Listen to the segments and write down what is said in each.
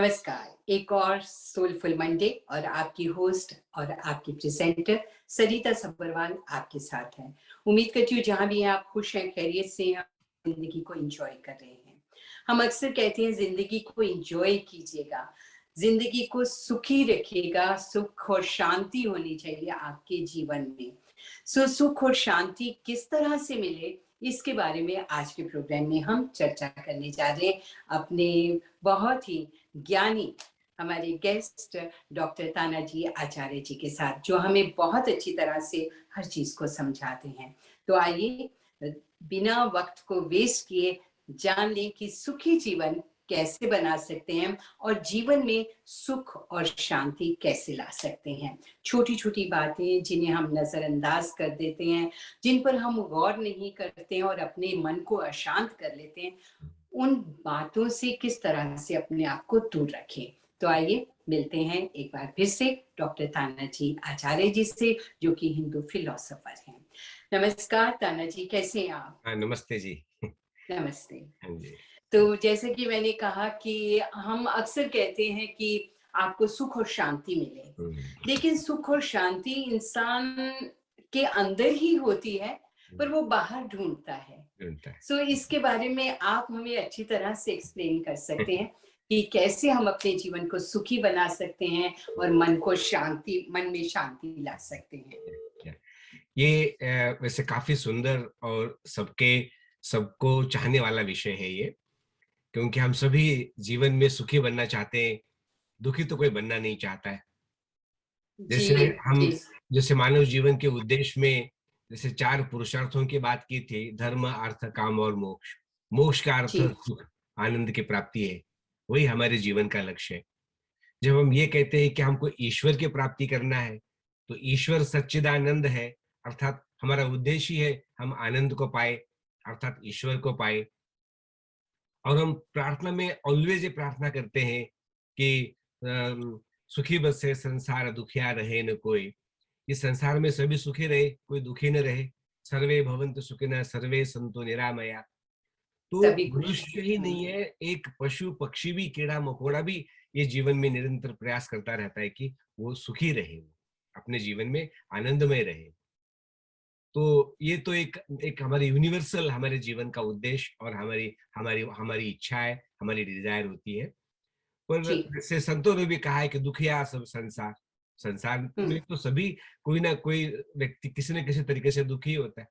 नमस्कार। एक और सोलफुल मंडे और आपकी होस्ट और आपकी प्रेजेंटर सरिता सब्बरवाल आपके साथ है। उम्मीद करती हूँ जहाँ भी हैं आप खुश हैं, खैरियत से हैं, जिंदगी को एंजॉय कर रहे हैं। हम अक्सर कहते हैं जिंदगी को एंजॉय कीजिएगा, जिंदगी को सुखी रखिएगा, सुख और शांति होनी चाहिए आपके जीवन में। सुख और शांति किस तरह से मिले, इसके बारे में आज के प्रोग्राम में हम चर्चा करने जा रहे हैं अपने बहुत ही ज्ञानी हमारे गेस्ट डॉक्टर तानाजी आचार्य जी के साथ, जो हमें बहुत अच्छी तरह से हर चीज को समझाते हैं। तो आइए बिना वक्त को वेस्ट किए जान लें कि सुखी जीवन कैसे बना सकते हैं और जीवन में सुख और शांति कैसे ला सकते हैं। छोटी छोटी बातें जिन्हें हम नजरअंदाज कर देते हैं, जिन पर हम गौर नहीं करते हैं और अपने मन को अशांत कर लेते हैं, उन बातों से किस तरह से अपने आप को दूर रखें। तो आइए मिलते हैं एक बार फिर से डॉक्टर तानाजी आचार्य जी से, जो कि हिंदू फिलोसोफर हैं। नमस्कार ताना जी, कैसे हैं आप? हाँ, नमस्ते जी। नमस्ते। हाँ जी। तो जैसे कि मैंने कहा कि हम अक्सर कहते हैं कि आपको सुख और शांति मिले, हुँ, लेकिन सुख और शांति इंसान के अंदर ही होती है, पर हुँ, वो बाहर ढूंढता है। मिलता है। सो इसके बारे में आप हमें अच्छी तरह से एक्सप्लेन कर सकते हैं कि कैसे हम अपने जीवन को सुखी बना सकते हैं और मन में शांति ला सकते हैं। क्या ये वैसे काफ़ी सुंदर और सबको चाहने वाला विषय है ये, क्योंकि हम सभी जीवन में सुखी बनना चाहते हैं, दुखी तो कोई बनना नहीं चाहता है। जी, जैसे जी, हम जैसे मानव जीवन के उद्देश्य में जैसे 4 पुरुषार्थों की बात की थी, धर्म, अर्थ, काम और मोक्ष। मोक्ष का अर्थ जी, सुख, आनंद की प्राप्ति है, वही हमारे जीवन का लक्ष्य है। जब हम ये कहते हैं कि हमको ईश्वर की प्राप्ति करना है, तो ईश्वर सच्चिदानंद है, अर्थात हमारा उद्देश्य ही है हम आनंद को पाए, अर्थात ईश्वर को पाए। और हम प्रार्थना में ऑलवेज ये प्रार्थना करते हैं कि सुखी बसे संसार दुखिया रहे न कोई। इस संसार में सभी सुखी रहे, कोई दुखी न रहे। सर्वे भवन्तु सुखिनः सर्वे सन्तु निरामया। तो सभी खुश मनुष्य ही हों। नहीं है, एक पशु पक्षी भी, कीड़ा मकोड़ा भी ये जीवन में निरंतर प्रयास करता रहता है कि वो सुखी रहे, वो अपने जीवन में आनंदमय रहे। तो ये तो एक एक हमारी यूनिवर्सल हमारे जीवन का उद्देश्य और हमारी हमारी हमारी इच्छा है, हमारी डिजायर होती है। पर जी, जैसे संतों ने भी कहा है कि दुखिया सब संसार। संसार हुँ, में तो सभी कोई ना कोई व्यक्ति किसी न किसी तरीके से दुखी होता है।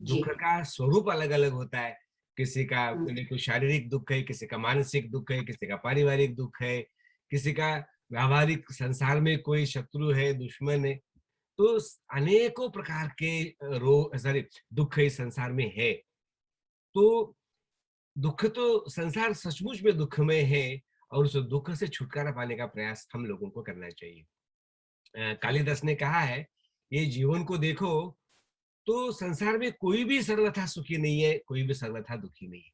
जी, दुःख का स्वरूप अलग-अलग होता है। किसी का हुँ, यानी कोई शारीरिक दुःख है, किसी का मानसिक दुःख है, किसी का पारिवारिक दुःख है, किसी का व्यावहारिक संसार में कोई शत्रु है, दुश्मन है। तो अनेकों प्रकार के सॉरी दुःख इस संसार में है। तो दुःख तो संसार सचमुच में दुःखमय है और उस दुःख से छुटकारा पाने का प्रयास हम लोगों को करना चाहिए। कालिदास ने कहा है, ये जीवन को देखो तो संसार में कोई भी सर्वथा सुखी नहीं है, कोई भी सर्वथा दुखी नहीं है।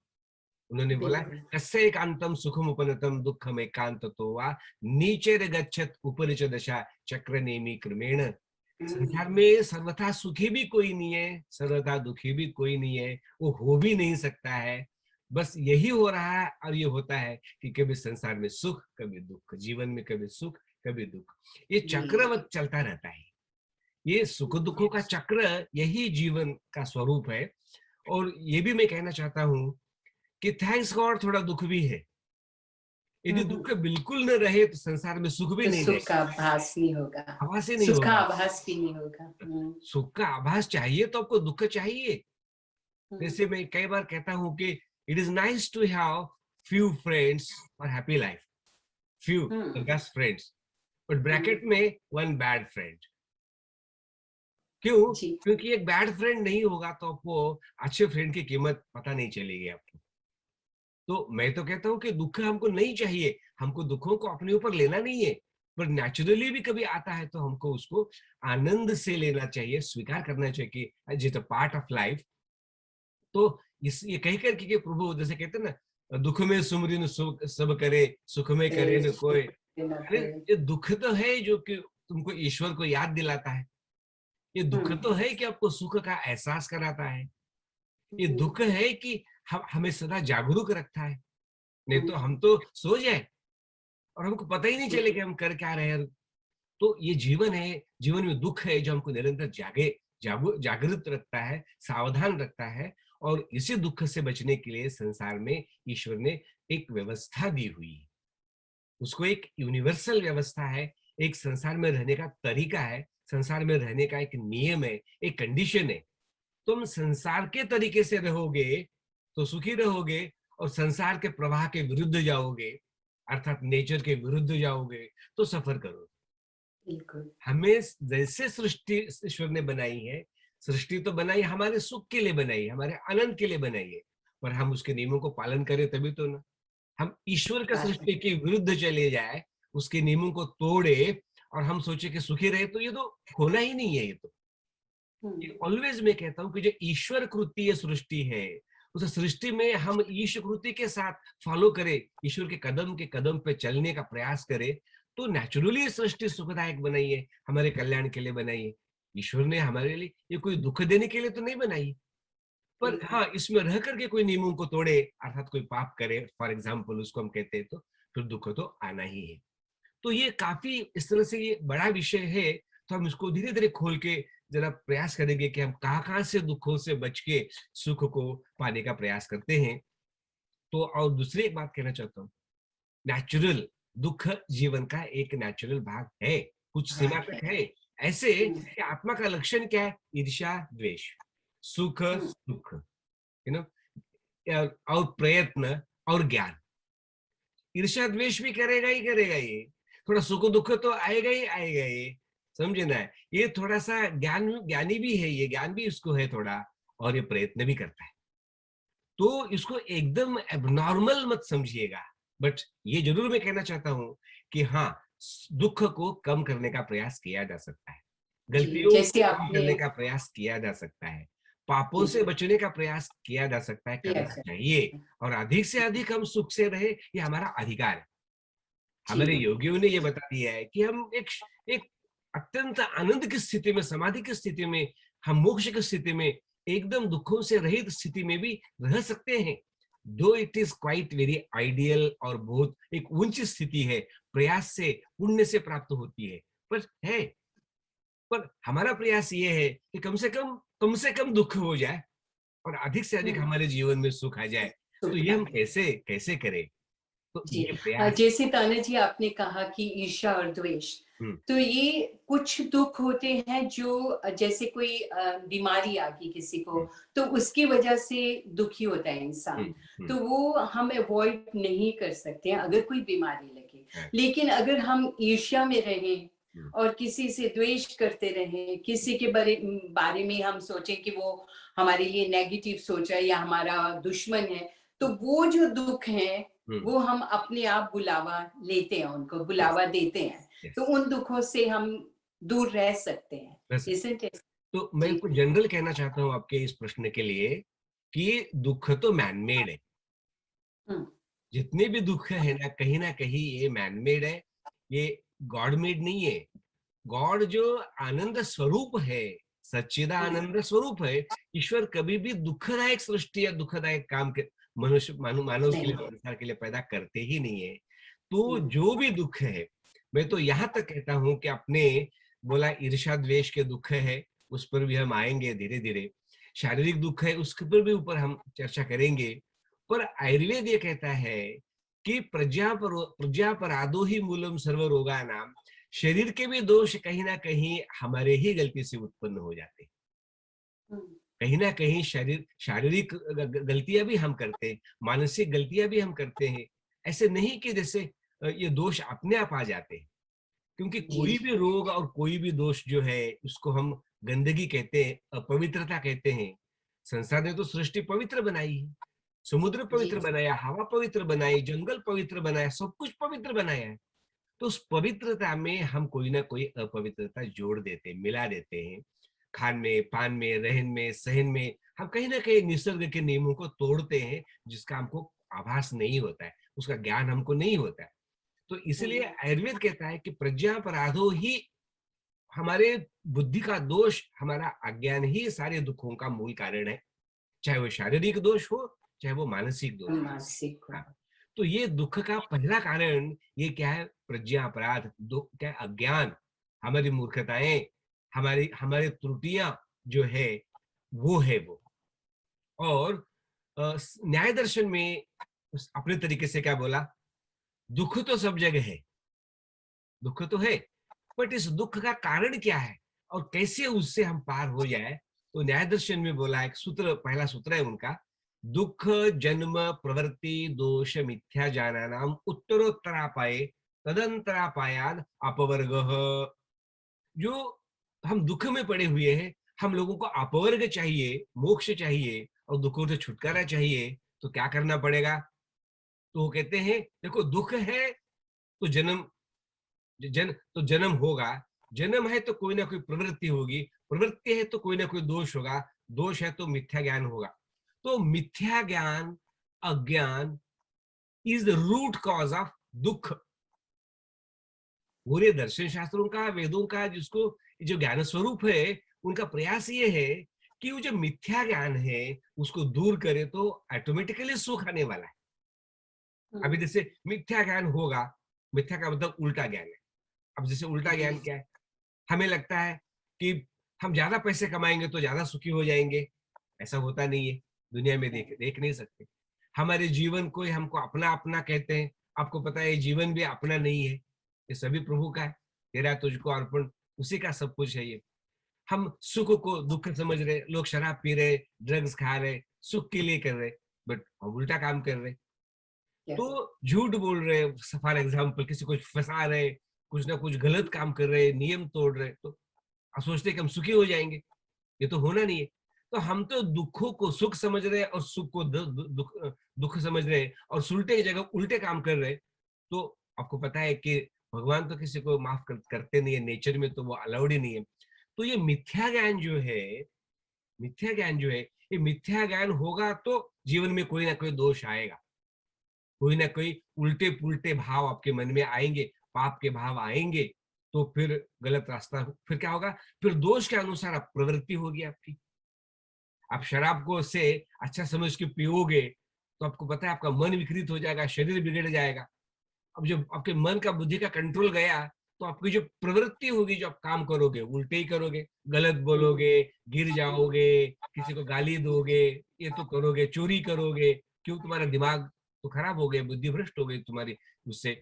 उन्होंने बोला, बिल्कुल। कस्य एकांतम सुखमुपनतम दुःखम एकांततो वा नीचेर गच्छत उपरि च दशा चक्र नेमि क्रमेण। हुँ, संसार में सर्वथा सुखी भी कोई नहीं है, सर्वथा दुखी भी कोई नहीं है, वो हो भी नहीं सकता है। बस यही हो रहा है और ये होता है कि कभी संसार में सुख, कभी दुःख, जीवन में कभी सुख, कभी दुःख। ये जी, चक्रवत चलता रहता है। ये सुख-दुखों का चक्र यही जीवन का स्वरूप है और ये भी मैं कहना चाहता हूँ कि थैंक्स गॉड थोड़ा दुःख भी है। हुँ, यदि हुँ, दुःख बिल्कुल न रहे तो संसार में सुख भी तो नहीं सुख रहेगा, का आभास नहीं होगा, आभास ही नहीं सुख का होगा। आभास भी नहीं होगा। हुँ, सुख का आभास चाहिए तो आपको दुःख चाहिए। हुँ, जैसे मैं कई बार कहता हूँ कि it is nice to have few friends for happy life, few the hmm, best friends, but hmm, bracket में one bad friend। क्यों? जी, क्योंकि एक बैड फ्रेंड नहीं होगा तो आपको अच्छे फ्रेंड की कीमत पता नहीं चलेगी आपको। तो मैं तो कहता हूँ कि दुःख हमको नहीं चाहिए, हमको दुःखों को अपने ऊपर लेना नहीं है, पर नेचुरली भी कभी आता है तो हमको उसको आनंद से लेना चाहिए, स्वीकार करना चाहिए कि it is a part of life. तो इस ये कह कर के प्रभु जैसे कहते हैं ना, दुःख में सुमिरन सब करे, सुख में करे न कोई। ना अरे कोई। ये दुःख तो है जो कि तुमको ईश्वर को याद दिलाता है। ये दुःख हुँ, तो है कि आपको सुख का एहसास कराता है। ये हुँ, दुःख है कि हमें सदा जागरूक रखता है। नहीं हुँ, तो हम तो सो जाए। और हमको पता ही नहीं चले कि हम कर क्या रहे हैं। तो ये जीवन है, जीवन में दुख है जो हमको निरंतर जागृत रखता है, सावधान रखता है। और इसी दुख से बचने के लिए संसार में ईश्वर ने एक व्यवस्था दी हुई है। उसको एक यूनिवर्सल व्यवस्था है, एक संसार में रहने का तरीका है, संसार में रहने का एक नियम है, एक कंडीशन है। तुम संसार के तरीके से रहोगे तो सुखी रहोगे, और संसार के प्रवाह के विरुद्ध जाओगे, अर्थात नेचर के विरुद्ध जाओगे, तो सफर करोगे। बिल्कुल। हमें जैसे सृष्टि ईश्वर ने बनाई है, सृष्टि तो बनाई हमारे सुख के लिए बनाई है, हमारे आनंद के लिए बनाई है, पर हम उसके नियमों को पालन करें तभी तो ना। हम ईश्वर का बात है। सृष्टि के विरुद्ध चले जाए, उसके नियमों को तोड़े और हम सोचे कि सुखी रहे, तो ये तो होना ही नहीं है। ये तो ऑलवेज मैं कहता हूँ कि जो ईश्वर कृतीय सृष्टि है, उस सृष्टि में हम ईश्वर कृति के साथ फॉलो करें, ईश्वर के कदम पे चलने का प्रयास करें, तो नेचुरली सृष्टि सुखदायक बनाई है, हमारे कल्याण के लिए बनाई है। ईश्वर ने हमारे लिए ये कोई दुख देने के लिए तो नहीं बनाई। पर हाँ, इसमें रह करके कोई नियमों को तोड़े, अर्थात कोई पाप करे, फॉर एग्जाम्पल उसको हम कहते हैं, तो फिर दुख तो आना ही है। तो ये काफी इस तरह से ये बड़ा विषय है, तो हम इसको धीरे धीरे खोल के जरा प्रयास करेंगे कि हम कहाँ से दुखों से बच के सुख को पाने का प्रयास करते हैं। तो और दूसरी एक बात कहना चाहता हूँ, नेचुरल दुख जीवन का एक नेचुरल भाग है, कुछ सीमा तक है। ऐसे कि आत्मा का लक्षण क्या है? ईर्ष्या, द्वेष, सुख, दुख, यू नो, और प्रयत्न और ज्ञान। ईर्ष्या द्वेष भी करेगा ही करेगा ये, थोड़ा सुख दुख तो आएगा ही आएगा ये, समझे ना। ये थोड़ा सा ज्ञानी भी है, ये ज्ञान भी इसको है थोड़ा, और ये प्रयत्न भी करता है। तो इसको एकदम एबनॉर्मल मत समझिएगा, बट ये जरूर मैं कहना चाहता हूँ कि हाँ, दुख को कम करने का प्रयास किया जा सकता है, गलतियों जैसे को कम आपने करने का प्रयास किया जा सकता है, पापों से बचने का प्रयास किया जा सकता है, किया करना चाहिए। और अधिक से अधिक हम सुख से रहे, ये हमारा अधिकार है। हमारे योगियों ने ये बता दिया है कि हम एक अत्यंत आनंद की स्थिति में, समाधि की स्थिति में, हम मोक्ष की स्थिति में, एकदम दुखों से रहित स्थिति में भी रह सकते हैं। दो it is quite very ideal और बहुत एक ऊंची स्थिति है, प्रयास से, पुण्य से प्राप्त होती है, पर है। पर हमारा प्रयास ये है कि कम से कम दुख हो जाए और अधिक से अधिक हमारे जीवन में सुख आ जाए। तो ये हम कैसे कैसे करें? तो जी। ये प्रयास। जैसे ताना जी आपने कहा कि ईर्ष्या और द्वेष, तो ये कुछ दुख होते हैं जो जैसे कोई बीमारी आ गई किसी को, तो उसकी वजह से दुखी होता है इंसान, तो वो हम अवॉइड नहीं कर सकते हैं अगर कोई बीमारी लगे। लेकिन अगर हम ईर्ष्या में रहें और किसी से द्वेष करते रहें, किसी के बारे में हम सोचें कि वो हमारे लिए नेगेटिव सोच है या हमारा दुश्मन है, तो वो जो दुख है वो हम अपने आप बुलावा लेते हैं, उनको बुलावा देते हैं, तो उन दुखों से हम दूर रह सकते हैं। Isn't it? तो मैं कुछ जनरल कहना चाहता हूँ आपके इस प्रश्न के लिए कि दुख तो मैनमेड है। जितने भी दुख है ना कहीं ये मैनमेड है, ये गॉड मेड नहीं है। गॉड जो आनंद स्वरूप है, सच्चिदानंद स्वरूप है, ईश्वर कभी भी दुखदायक सृष्टि या दुखदायक काम के मनुष्य मानव के लिए, संसार के लिए पैदा करते ही नहीं है। तो जो भी दुख है, मैं तो यहाँ तक कहता हूँ कि अपने बोला ईर्ष्या द्वेष के दुख है, उस पर भी हम आएंगे धीरे धीरे। शारीरिक दुख है, उसके पर भी ऊपर हम चर्चा करेंगे। पर आयुर्वेद ये कहता है कि प्रज्ञापराधो ही मूलम सर्व रोगानाम। शरीर के भी दोष कहीं ना कहीं हमारे ही गलती से उत्पन्न हो जाते हैं। कहीं ना कहीं शारीरिक गलतियां भी हम करते हैं, मानसिक गलतियां भी हम करते हैं। ऐसे नहीं कि जैसे ये दोष अपने आप आ जाते हैं, क्योंकि कोई भी रोग और कोई भी दोष जो है उसको हम गंदगी कहते हैं, अपवित्रता कहते हैं। संसार ने तो सृष्टि पवित्र बनाई है, समुद्र पवित्र बनाया, हवा पवित्र बनाई, जंगल पवित्र बनाया, सब कुछ पवित्र बनाया है। तो उस पवित्रता में हम कोई ना कोई अपवित्रता जोड़ देते, मिला देते हैं। खान में, पान में, रहन में, सहन में हम कहीं ना कहीं निसर्ग के नियमों को तोड़ते हैं, जिसका हमको आभास नहीं होता है, उसका ज्ञान हमको नहीं होता है। तो इसलिए आयुर्वेद कहता है कि प्रज्ञापराधो ही, हमारे बुद्धि का दोष, हमारा अज्ञान ही सारे दुखों का मूल कारण है, चाहे वो शारीरिक दोष हो, चाहे वो मानसिक दोष हो। तो ये दुख का पहला कारण ये क्या है? प्रज्ञा अपराध, क्या है? अज्ञान, हमारी मूर्खताएं, हमारी हमारी त्रुटियां जो है वो है वो। और न्याय दर्शन में अपने तरीके से क्या बोला? दुख तो सब जगह है, दुख तो है, बट इस दुख का कारण क्या है और कैसे उससे हम पार हो जाए? तो न्याय दर्शन में बोला, एक सूत्र, पहला सूत्र है उनका, दुख जन्म प्रवृत्ति दोष मिथ्या जानानाम उत्तरोत्तरापाये तदंतरापायान अपवर्ग। जो हम दुख में पड़े हुए हैं, हम लोगों को अपवर्ग चाहिए, मोक्ष चाहिए और दुखों से छुटकारा चाहिए, तो क्या करना पड़ेगा? तो वो कहते हैं देखो, दुख है तो जन्म होगा, जन्म है तो कोई ना कोई प्रवृत्ति होगी, प्रवृत्ति है तो कोई ना कोई दोष होगा, दोष है तो मिथ्या ज्ञान होगा। तो मिथ्या ज्ञान, अज्ञान is the root cause of दुख। पूरे दर्शन शास्त्रों का, वेदों का, जिसको जो ज्ञान स्वरूप है, उनका प्रयास ये है कि वो जो मिथ्या ज्ञान है उसको दूर करे तो ऑटोमेटिकली सुख आने वाला है। अभी जैसे मिथ्या ज्ञान होगा, मिथ्या का मतलब उल्टा ज्ञान है। अब जैसे उल्टा ज्ञान क्या है? हमें लगता है कि हम ज्यादा पैसे कमाएंगे तो ज्यादा सुखी हो जाएंगे। ऐसा होता नहीं है, दुनिया में देख देख नहीं सकते। हमारे जीवन को ही हमको अपना अपना कहते हैं। आपको पता है ये जीवन भी अपना नहीं है, ये सभी प्रभु का है। तेरा तुझको अर्पण, उसी का सब कुछ है ये। हम सुख को दुख समझ रहे, लोग शराब पी रहे, ड्रग्स खा रहे, सुख के लिए कर रहे, बट हम उल्टा काम कर रहे। तो झूठ बोल रहे, फॉर एग्जाम्पल किसी को फंसा रहे, कुछ ना कुछ गलत काम कर रहे, नियम तोड़ रहे, तो आप सोचते हैं कि हम सुखी हो जाएंगे। ये तो होना नहीं है। तो हम तो दुखों को सुख समझ रहे हैं और सुख को दुख समझ रहे हैं और उल्टे की जगह उल्टे काम कर रहे हैं। तो आपको पता है कि भगवान तो किसी को माफ करते नहीं है, नेचर में तो वो अलाउड ही नहीं है। तो ये मिथ्या ज्ञान जो है, मिथ्या ज्ञान जो है, ये मिथ्या ज्ञान होगा तो जीवन में कोई ना कोई दोष आएगा, कोई ना कोई उल्टे पुल्टे भाव आपके मन में आएंगे, पाप के भाव आएंगे, तो फिर गलत रास्ता, फिर क्या होगा? फिर दोष के अनुसार आप प्रवृत्ति होगी आपकी। आप शराब को से अच्छा समझ के पियोगे तो आपको पता है आपका मन विकृत हो जाएगा, शरीर बिगड़ जाएगा। अब जब आपके मन का, बुद्धि का कंट्रोल गया, तो आपकी जो प्रवृत्ति होगी, जो आप काम करोगे उल्टे ही करोगे, गलत बोलोगे, गिर जाओगे, किसी को गाली दोगे, ये तो करोगे, चोरी करोगे। क्यों? तुम्हारा दिमाग तो खराब हो गया, बुद्धि भ्रष्ट हो गई तुम्हारी उससे।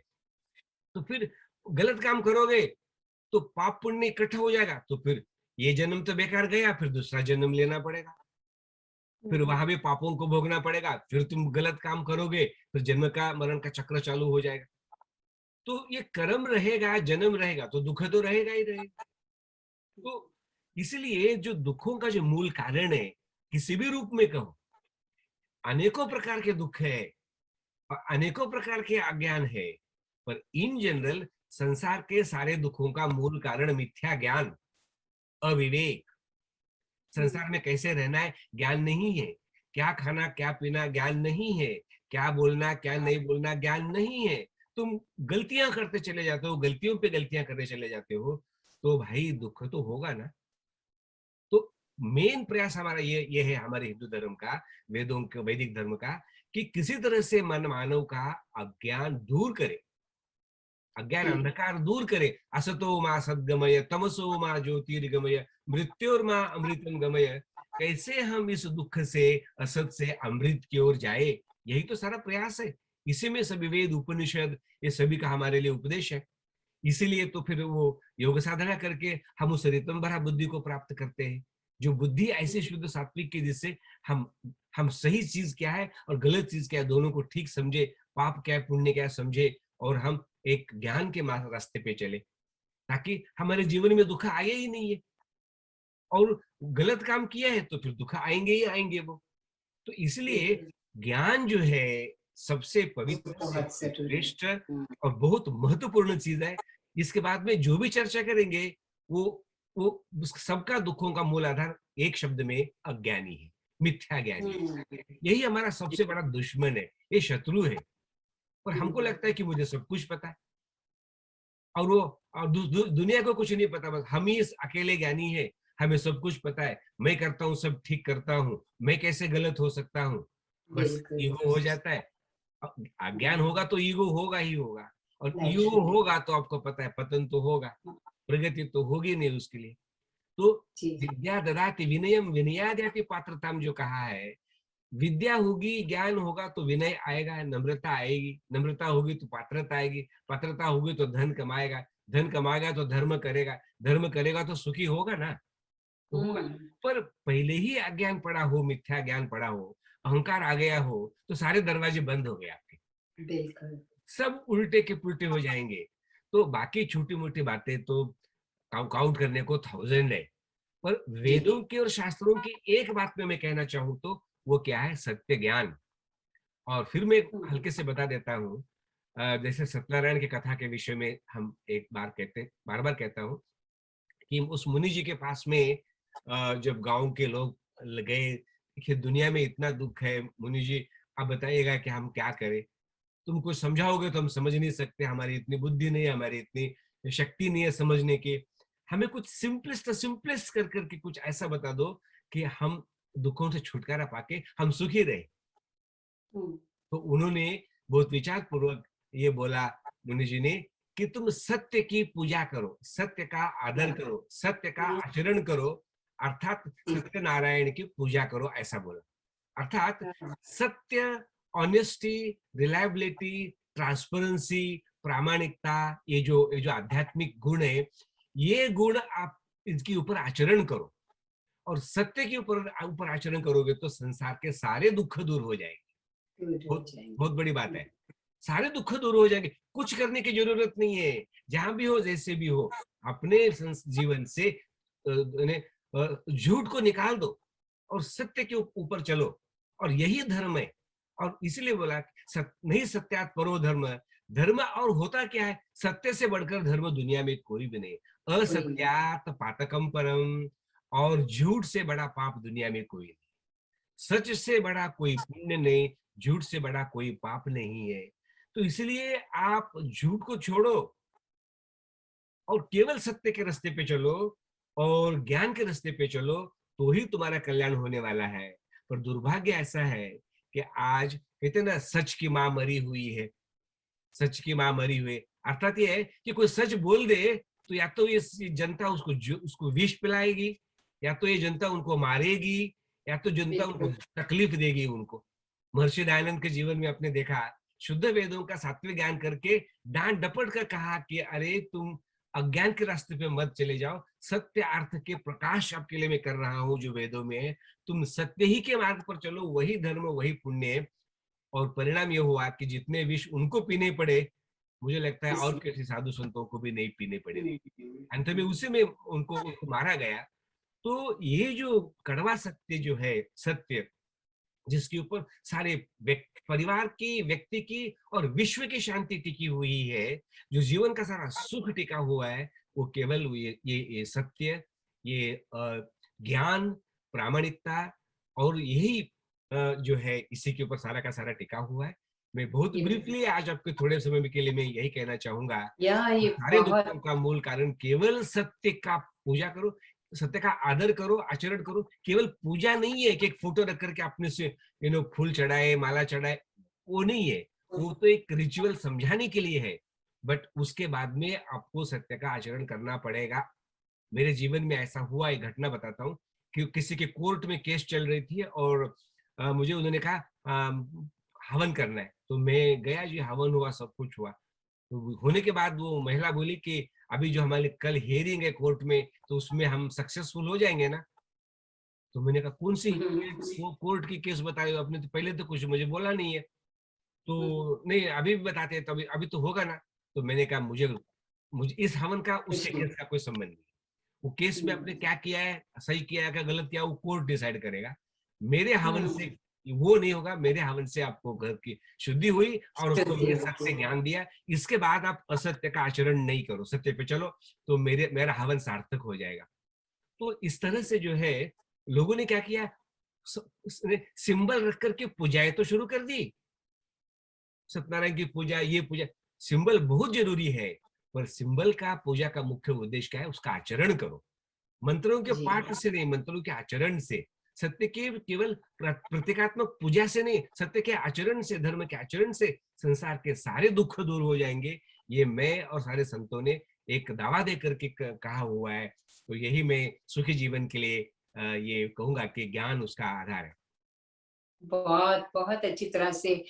तो फिर गलत काम करोगे तो पाप पुण्य इकट्ठा हो जाएगा, तो फिर ये जन्म तो बेकार गया, फिर दूसरा जन्म लेना पड़ेगा, फिर वहां भी पापों को भोगना पड़ेगा, फिर तुम गलत काम करोगे, फिर जन्म का मरण का चक्र चालू हो जाएगा। तो ये कर्म रहेगा, जन्म रहेगा, तो दुख तो रहेगा ही रहेगा। तो इसलिए जो दुखों का जो मूल कारण है, किसी भी रूप में कहो, अनेकों प्रकार के दुख है और अनेकों प्रकार के अज्ञान है, पर इन जनरल संसार के सारे दुखों का मूल कारण मिथ्या ज्ञान, अविवेक। संसार में कैसे रहना है ज्ञान नहीं है, क्या खाना क्या पीना ज्ञान नहीं है, क्या बोलना क्या नहीं बोलना ज्ञान नहीं है। तुम गलतियां करते चले जाते हो, गलतियों पे गलतियां करते चले जाते हो, तो भाई दुख तो होगा ना। तो मेन प्रयास हमारा ये है, हमारे हिंदू धर्म का, वेदों के, वैदिक धर्म का, कि किसी तरह से मन मानव का अज्ञान दूर करे, अज्ञान अंधकार दूर करे। असतो मा सद्गमय तमसो मा ज्योतिर्गमय मृत्योर्मा अमृतम गमय। कैसे हम इस दुख से, असत से अमृत की ओर जाए, यही तो सारा प्रयास है। इसी में सभी वेद उपनिषद, ये सभी का हमारे लिए उपदेश है। इसीलिए तो फिर वो योग साधना करके हम उस रितम भरा बुद्धि को प्राप्त करते हैं, जो बुद्धि ऐसी शुद्ध सात्विक की, जिससे हम सही चीज क्या है और गलत चीज क्या है दोनों को ठीक समझे, पाप क्या है पुण्य क्या है समझे, और हम एक ज्ञान के रास्ते पे चले, ताकि हमारे जीवन में दुख आए ही नहीं है। और गलत काम किया है तो फिर दुख आएंगे ही आएंगे वो। तो इसलिए ज्ञान जो है सबसे पवित्र, बहुत सबसे जरूरी। श्रेष्ठ और बहुत महत्वपूर्ण चीज है। इसके बाद में जो भी चर्चा करेंगे वो वो सबका दुखों का मूल आधार एक शब्द में अज्ञानी है, मिथ्या ज्ञानी है। यही हमारा सबसे बड़ा दुश्मन है, ये शत्रु है। और हमको लगता है कि मुझे सब कुछ पता है, और वो और दुनिया को कुछ नहीं पता, बस हम ही इस अकेले ज्ञानी है, हमें सब कुछ पता है, मैं करता हूँ सब ठीक करता हूँ, मैं कैसे गलत हो सकता हूँ, बस बिल्कुल। ईगो हो जाता है। अज्ञान होगा तो ईगो होगा ही होगा, और ईगो नेचुरली। होगा तो आपको पता है पतन तो होगा, प्रगति तो होगी नहीं उसके लिए। तो जी। विद्या ददाति विनयम विनयाद्याति पात्रताम जो कहा है, विद्या होगी, ज्ञान होगा तो विनय आएगा, नम्रता आएगी, नम्रता होगी तो पात्रता आएगी, पात्रता होगी तो धन कमाएगा, धन कमाएगा तो धर्म करेगा, धर्म करेगा तो सुखी होगा ना, तो होगा। पर पहले ही अज्ञान पड़ा हो, मिथ्या ज्ञान पड़ा हो, अहंकार आ गया हो, तो सारे दरवाजे बंद हो गए आपके, बिल्कुल। सब उल्टे के पुल्टे हो जाएंगे। तो बाकी छोटी मोटी बातें तो काउंट करने को 1000 है, पर जी। वेदों की और शास्त्रों की एक बात में मैं कहना चाहूं तो वो क्या है, सत्य ज्ञान। और फिर मैं हल्के से बता देता हूँ, जैसे सत्यनारायण की कथा के विषय में हम एक बार बार बार कहता हूँ कि उस मुनि जी के पास में जब गांव के लोग गए, देखिए दुनिया में इतना दुख है मुनि जी, आप बताइएगा कि हम क्या करें, तुम कुछ समझाओगे तो हम समझ नहीं सकते, हमारी इतनी बुद्धि नहीं है, हमारी इतनी शक्ति नहीं है समझने की, हमें कुछ सिंपलेस्ट सिंपलेस्ट कर करके कुछ ऐसा बता दो कि हम दुखों से छुटकारा पाके हम सुखी रहे। तो उन्होंने बहुत विचार पूर्वक ये बोला मुनि जी ने कि तुम सत्य की पूजा करो, सत्य का आदर करो, सत्य का आचरण करो, अर्थात सत्यनारायण की पूजा करो, ऐसा बोला। अर्थात सत्य, ऑनेस्टी, रिलायबिलिटी, ट्रांसपेरेंसी, प्रामाणिकता, ये जो आध्यात्मिक गुण है, ये गुण आप इसके ऊपर आचरण करो, और सत्य के ऊपर ऊपर आचरण करोगे तो संसार के सारे दुख दूर हो जाएंगे। बहुत बहुत बड़ी बात है, सारे दुख दूर हो जाएंगे, कुछ करने की जरूरत नहीं है, जहां भी हो जैसे भी हो, अपने जीवन से झूठ को निकाल दो और सत्य के ऊपर चलो, और यही धर्म है। और इसलिए बोला नहीं सत्यात परो धर्म, धर्म और होता क्या है, सत्य से बढ़कर धर्म दुनिया में कोई भी नहीं, असत्यात पातकम परम, और झूठ से बड़ा पाप दुनिया में कोई नहीं, सच से बड़ा कोई पुण्य नहीं, झूठ से बड़ा कोई पाप नहीं है। तो इसलिए आप झूठ को छोड़ो और केवल सत्य के रास्ते पे चलो और ज्ञान के रास्ते पे चलो, तो ही तुम्हारा कल्याण होने वाला है। पर दुर्भाग्य ऐसा है कि आज कहते ना, सच की मां मरी हुई है, सच की मां मरी हुई, अर्थात ये है कि कोई सच बोल दे तो या तो ये जनता उसको विष पिलाएगी, या तो ये जनता उनको मारेगी, या तो जनता उनको तकलीफ देगी उनको। महर्षि दयानंद के जीवन में आपने देखा, शुद्ध वेदों का सात्विक ज्ञान करके डांट डपट कर कहा कि अरे तुम अज्ञान के रास्ते पे मत चले जाओ, सत्य अर्थ के प्रकाश आपके लिए मैं कर रहा हूं जो वेदों में है, तुम सत्य ही के मार्ग पर चलो, वही धर्म वही पुण्य है। और परिणाम ये हुआ कि जितने विष उनको पीने पड़े, मुझे लगता है और किसी साधु संतों को भी नहीं पीने पड़े, अंत में उसी में उनको मारा गया। तो ये जो कड़वा सत्य जो है, सत्य जिसके ऊपर सारे परिवार की, व्यक्ति की और विश्व की शांति टिकी हुई है, जो जीवन का सारा सुख टिका हुआ है, वो केवल ये सत्य, ये ज्ञान, प्रामाणिकता, और यही जो है इसी के ऊपर सारा का सारा टिका हुआ है। मैं बहुत ब्रीफली आज आपके थोड़े समय के लिए मैं यही कहना चाहूंगा, ये सारे बहुत दुखों का मूल कारण केवल सत्य का पूजा करो, सत्य का आदर करो, आचरण करो। केवल पूजा नहीं है कि एक फोटो रख करके अपने से फूल चढ़ाए, माला चढ़ाए, वो नहीं है, वो तो एक रिचुअल समझाने के लिए है। बट उसके बाद में आपको सत्य का आचरण करना पड़ेगा। मेरे जीवन में ऐसा हुआ, एक घटना बताता हूँ कि किसी के कोर्ट में केस चल रही थी, और मुझे उन्होंने कहा हवन करना है, तो मैं गया जी, हवन हुआ, सब कुछ हुआ। तो होने के बाद वो महिला बोली कि अभी जो हमारे कल हियरिंग है कोर्ट में, तो उसमें हम सक्सेसफुल हो जाएंगे ना। तो मैंने कहा कौन सी वो कोर्ट की केस बताई, आपने तो पहले तो कुछ मुझे बोला नहीं है। तो नहीं अभी भी बताते हैं, तो अभी तो होगा ना। तो मैंने कहा मुझे मुझे इस हवन का उसके केस का कोई संबंध नहीं, वो केस में आपने क्या किया है, सही किया है क्या गलत किया, वो कोर्ट डिसाइड करेगा। मेरे हवन से वो नहीं होगा, मेरे हवन से आपको घर की शुद्धि हुई और उसको मैंने सत्य ज्ञान दिया। इसके बाद आप असत्य का आचरण नहीं करो, सत्य पे चलो, तो मेरा हवन सार्थक हो जाएगा। तो इस तरह से जो है लोगों ने क्या किया, सिंबल रख करके पूजाएं तो शुरू कर दी, सत्यनारायण की पूजा, ये पूजा, सिंबल बहुत जरूरी है, पर सिंबल का पूजा का मुख्य उद्देश्य क्या है, उसका आचरण करो। मंत्रों के पाठ से नहीं, मंत्रों के आचरण से सत्य के केवल प्रतीकात्मक पूजा से नहीं, सत्य के आचरण से, धर्म के आचरण से संसार के सारे दुख दूर हो जाएंगे। ये मैं और सारे संतों ने एक दावा दे करके कहा हुआ है। तो यही मैं सुखी जीवन के लिए ये कहूंगा कि ज्ञान उसका आधार है। बहुत बहुत अच्छी तरह से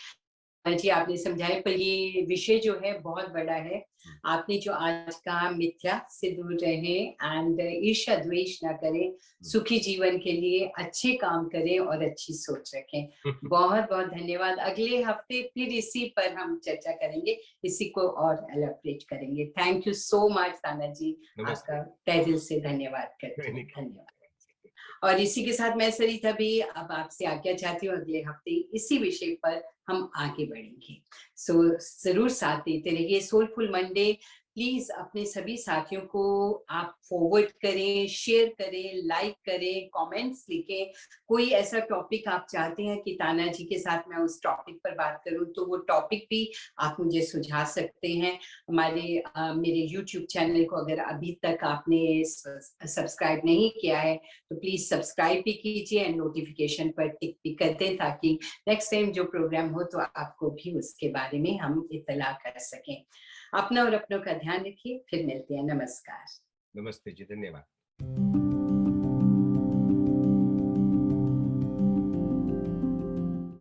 जी आपने समझाया, पर ये विषय जो है बहुत बड़ा है। आपने जो आज कहा, मिथ्या से दूर रहें एंड ईर्ष्या द्वेष ना करें, सुखी जीवन के लिए अच्छे काम करें और अच्छी सोच रखें। बहुत बहुत धन्यवाद। अगले हफ्ते फिर इसी पर हम चर्चा करेंगे, इसी को और एलैबोरेट करेंगे। थैंक यू सो मच ताना जी, नमस्ते। आपका तहे दिल से धन्यवाद करती हूँ। धन्यवाद। और इसी के साथ मैं सरिता भी अब आपसे आज्ञा चाहती हूँ। अगले हफ्ते इसी विषय पर हम आगे बढ़ेंगे। सो जरूर साथ देते रहिए सोलफुल मंडे। प्लीज अपने सभी साथियों को आप फॉरवर्ड करें, शेयर करें, लाइक करें, कमेंट्स लिखें। कोई ऐसा टॉपिक आप चाहते हैं कि ताना जी के साथ मैं उस टॉपिक पर बात करूं, तो वो टॉपिक भी आप मुझे सुझा सकते हैं। मेरे YouTube चैनल को अगर अभी तक आपने सब्सक्राइब नहीं किया है तो प्लीज सब्सक्राइब भी कीजिए एंड नोटिफिकेशन पर टिक भी कर दें, ताकि नेक्स्ट टाइम जो प्रोग्राम हो तो आपको भी उसके बारे में हम इत्तला कर सकें। अपना और अपनों का ध्यान रखिए। फिर मिलते हैं। नमस्कार। नमस्ते जी, धन्यवाद।